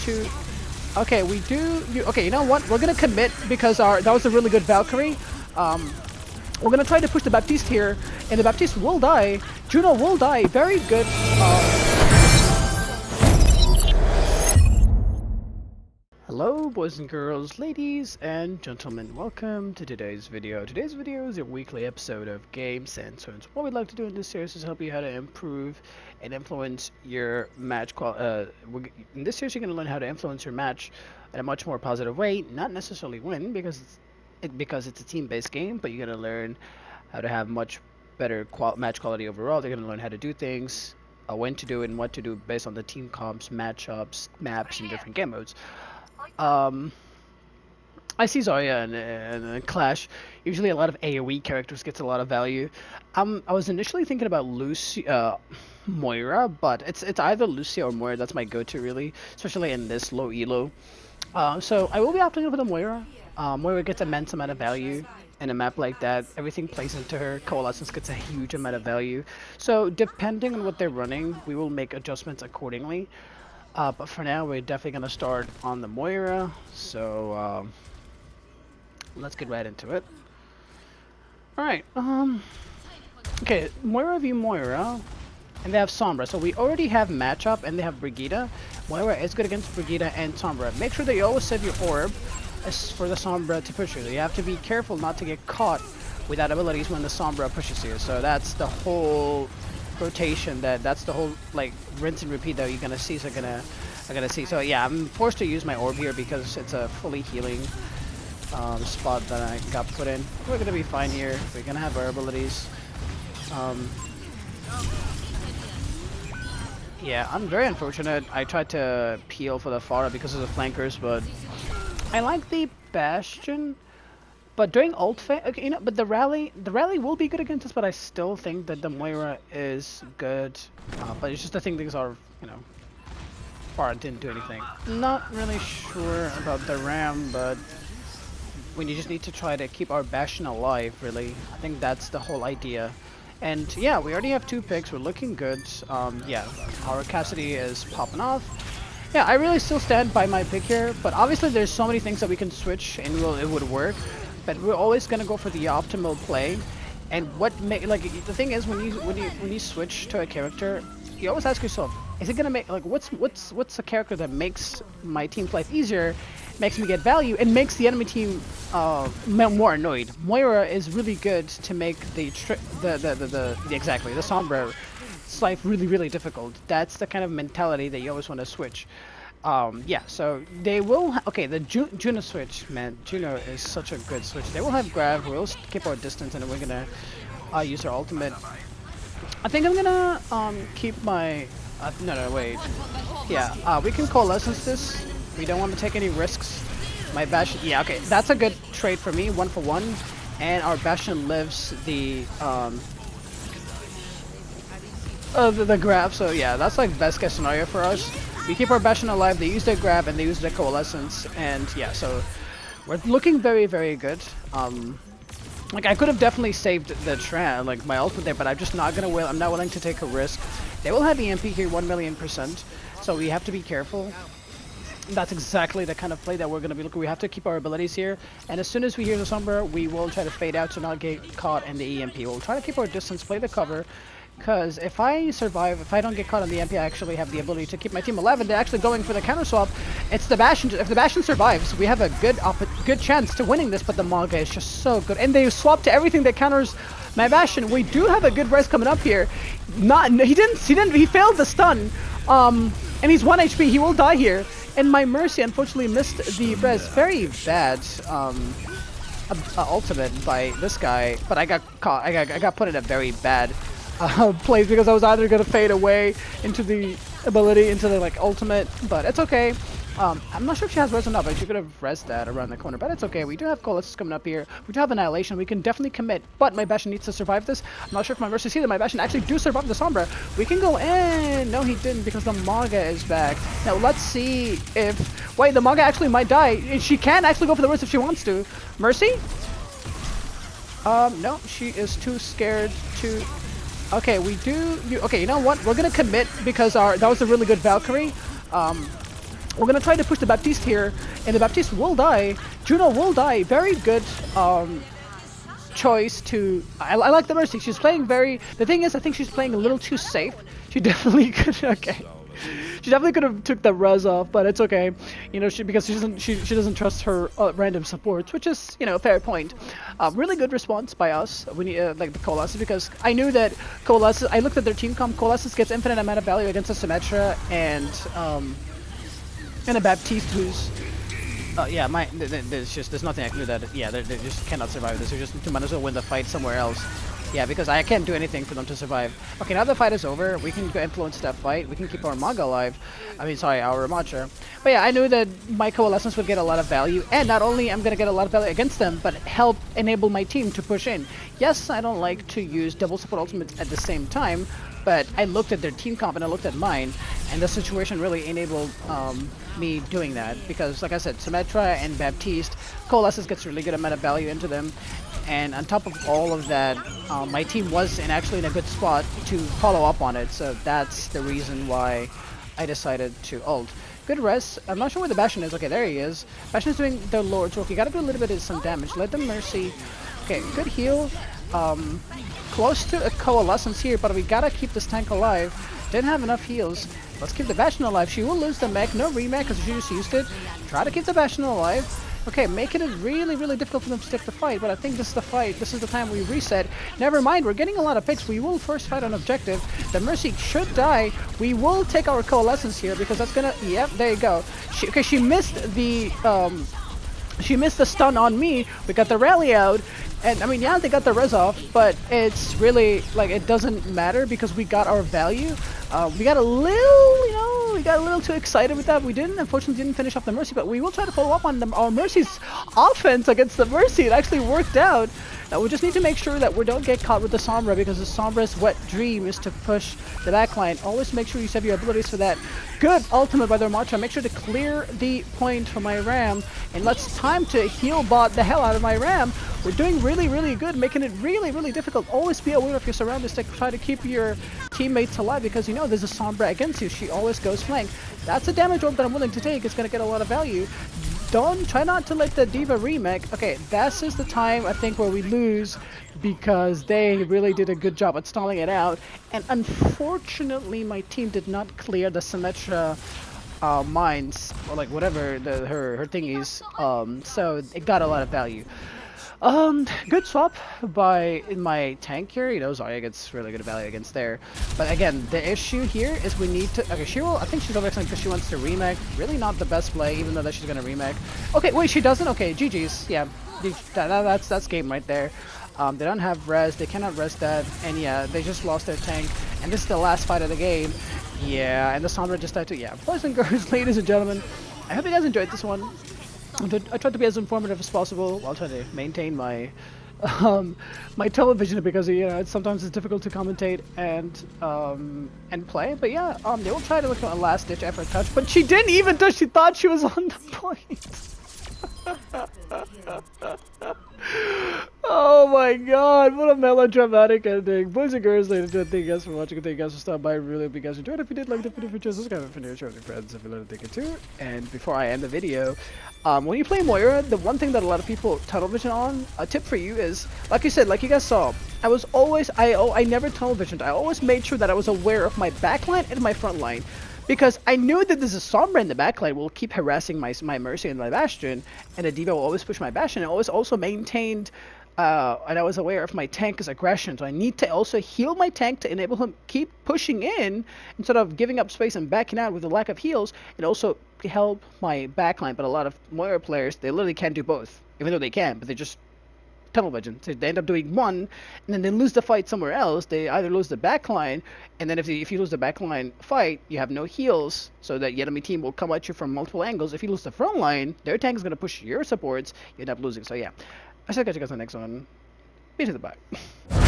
to... Okay, we do... Okay, you know what? We're gonna commit because that was a really good Valkyrie. We're gonna try to push the Baptiste here, and the Baptiste will die. Juno will die. Very good. Hello, boys and girls, ladies and gentlemen. Welcome to today's video. Today's video is a weekly episode of Games and Turns. What we'd like to do in this series is help you how to improve and influence your match. In this series, you're going to learn how to influence your match in a much more positive way. Not necessarily win because it's a team-based game, but you're going to learn how to have much better match quality overall. They're going to learn how to do things, when to do it, and what to do based on the team comps, matchups, maps, and different game modes. I see Zarya and Clash. Usually a lot of AoE characters gets a lot of value. I was initially thinking about Moira, but it's either Lucia or Moira. That's my go-to really, especially in this low elo. So I will be opting for the Moira. Moira gets immense amount of value in a map like that. Everything plays into her. Coalescence gets a huge amount of value. So depending on what they're running, we will make adjustments accordingly. But for now, we're definitely going to start on the Moira, so let's get right into it. Alright, okay, Moira v Moira, and they have Sombra, so we already have matchup, and they have Brigitte. Moira is good against Brigitte and Sombra. Make sure that you always save your orb for the Sombra to push you. You have to be careful not to get caught without abilities when the Sombra pushes you, so that's the whole rotation, that's the whole like rinse and repeat that you're gonna see. So yeah, I'm forced to use my orb here because it's a fully healing spot that I got put in. We're gonna be fine here. We're gonna have our abilities. Yeah, I'm very unfortunate. I tried to peel for the Pharah because of the flankers, but I like the Bastion. But during ult phase, okay, but the rally will be good against us. But I still think that the Moira is good. But it's just I think things are, Pharah didn't do anything. Not really sure about the Ram, but we just need to try to keep our Bastion alive. Really, I think that's the whole idea. And yeah, we already have 2 picks. We're looking good. Yeah, our Cassidy is popping off. Yeah, I really still stand by my pick here. But obviously, there's so many things that we can switch, and it would work. But we're always gonna go for the optimal play, and the thing is when you switch to a character, you always ask yourself, is it gonna make what's a character that makes my team's life easier, makes me get value, and makes the enemy team more annoyed. Moira is really good to make the Sombra's life really difficult. That's the kind of mentality that you always want to switch. Yeah, so they will okay, the Juno switch, man, Juno is such a good switch. They will have grab, we'll keep our distance, and then we're gonna use our ultimate. I think I'm gonna keep my no wait. Yeah, we can coalescence this. We don't want to take any risks. My Bastion, yeah, okay, that's a good trade for me, 1-for-1, and our Bastion lives the grab, so yeah, that's like best case scenario for us. We keep our Bastion alive, they use their grab, and they use their coalescence, and yeah, so we're looking very good. Like I could have definitely saved the like my ultimate there, but I'm just not gonna I'm not willing to take a risk. They will have EMP here 1,000,000%, so we have to be careful. That's exactly the kind of play that we're gonna be looking. We have to keep our abilities here, and as soon as we hear the Sombra, we will try to fade out to not get caught in the EMP. We'll try to keep our distance, play the cover. Because if I survive, if I don't get caught on the MP, I actually have the ability to keep my team alive, and they're actually going for the counter swap. It's the Bastion. If the Bastion survives, we have a good chance to winning this, but the Manga is just so good. And they swap to everything that counters my Bastion. We do have a good res coming up here. He failed the stun. And he's 1 HP, he will die here. And my Mercy unfortunately missed the res. Very bad ultimate by this guy, but I got caught. I got put in a very bad plays because I was either gonna fade away into the ability, into the like ultimate, but it's okay. I'm not sure if she has res or not, but she could have resed that around the corner, but it's okay. We do have Coalescence coming up here. We do have Annihilation. We can definitely commit, but my Bastion needs to survive this. I'm not sure if my Mercy see that my Bastion actually do survive the Sombra. We can go in. No, he didn't because the Manga is back. Now, let's see if... Wait, the Manga actually might die. She can actually go for the Mercy if she wants to. Mercy? No, she is too scared to... Okay, we do... Okay, you know what? We're gonna commit because that was a really good Valkyrie. We're gonna try to push the Baptiste here, and the Baptiste will die. Juno will die. Very good choice to. I like the Mercy. She's playing very. The thing is, I think she's playing a little too safe. She definitely could. Okay. She definitely could have took the res off, but it's okay, you know, because she doesn't trust her random supports, which is, you know, a fair point. Really good response by us. We need like the Coalescence, because I knew that Coalescence. I looked at their team comp. Coalescence gets infinite amount of value against a Symmetra and a Baptiste who's. Yeah, there's nothing I can do that. Yeah, they just cannot survive this. They just might as well win the fight somewhere else. Yeah, because I can't do anything for them to survive. Okay, now the fight is over. We can go influence that fight. We can keep our Manga alive. I mean, sorry, our Ramattra. But yeah, I knew that my Coalescence would get a lot of value. And not only I'm going to get a lot of value against them, but help enable my team to push in. Yes, I don't like to use double support ultimates at the same time, but I looked at their team comp and I looked at mine, and the situation really enabled me doing that. Because, like I said, Symmetra and Baptiste, Coalescence gets really good amount of value into them. And on top of all of that, my team was actually in a good spot to follow up on it, so that's the reason why I decided to ult. Good res. I'm not sure where the Bastion is. Okay, there he is. Bastion is doing the Lord's work. You gotta do a little bit of some damage. Let the Mercy. Okay, good heal. Close to a Coalescence here, but we gotta keep this tank alive. Didn't have enough heals. Let's keep the Bastion alive. She will lose the mech. No remech because she just used it. Try to keep the Bastion alive. Okay, making it really, really difficult for them to take the fight, but I think this is the fight. This is the time we reset. Never mind, we're getting a lot of picks. We will first fight on objective. The Mercy should die. We will take our Coalescence here because that's gonna... Yep, there you go. She missed the... She missed the stun on me. We got the rally out. And, I mean, yeah, they got the res off, but it's really, like, it doesn't matter because we got our value. We got a little, you know, we got a little too excited with that. We unfortunately didn't finish off the Mercy, but we will try to follow up on our Mercy's offense against the Mercy. It actually worked out. We just need to make sure that we don't get caught with the Sombra, because the Sombra's wet dream is to push the backline. Always make sure you save your abilities for that. Good ultimate by the Ramattra. Make sure to clear the point for my Ram, and let's time to heal bot the hell out of my Ram. We're doing really, really good, making it really, really difficult. Always be aware of your surroundings to try to keep your teammates alive, because you know there's a Sombra against you. She always goes flank. That's a damage orb that I'm willing to take. It's going to get a lot of value. Try not to let the Diva remake. Okay, this is the time I think where we lose, because they really did a good job at stalling it out. And unfortunately, my team did not clear the Symmetra mines, or like whatever her thingies. So it got a lot of value. Good swap in my tank here. You know, Zarya gets really good value against there. But again, the issue here is we need to... Okay, I think she's overextending because she wants to remake. Really not the best play, even though that she's gonna remake. Okay, wait, she doesn't? Okay, GG's. Yeah, that's game right there. They don't have res, they cannot res that, and yeah, they just lost their tank. And this is the last fight of the game. Yeah, and the Sombra just died too. Yeah, boys and girls, ladies and gentlemen, I hope you guys enjoyed this one. I tried to be as informative as possible while trying to maintain my my television, because you know sometimes it's difficult to commentate and play. But yeah, they will try to look at a last ditch effort touch, but she didn't even touch. She thought she was on the point. Oh my god, what a melodramatic ending. Boys and girls, ladies and gentlemen, thank you guys for watching, and thank you guys for stopping by. I really hope you guys enjoyed. If you did like the video, feature, subscribe if you're new, share with your friends if you learned a thing or two. And before I end the video, when you play Moira, the one thing that a lot of people tunnel vision on, a tip for you is, like you said, like you guys saw, I never tunnel visioned. I always made sure that I was aware of my backline and my front line. Because I knew that there's a Sombra in the backline will keep harassing my Mercy and my Bastion, and the Diva will always push my Bastion. I always also maintained, and I was aware of my tank's aggression, so I need to also heal my tank to enable him keep pushing in instead of giving up space and backing out with the lack of heals, and also help my backline. But a lot of Moira players, they literally can't do both, even though they can, but they just tunnel vision. So they end up doing one, and then they lose the fight somewhere else. They either lose the backline, and then if you lose the backline fight, you have no heals, so that the enemy team will come at you from multiple angles. If you lose the front line, their tank is going to push your supports, you end up losing. So yeah, I shall catch you guys on the next one. Peace to the bye.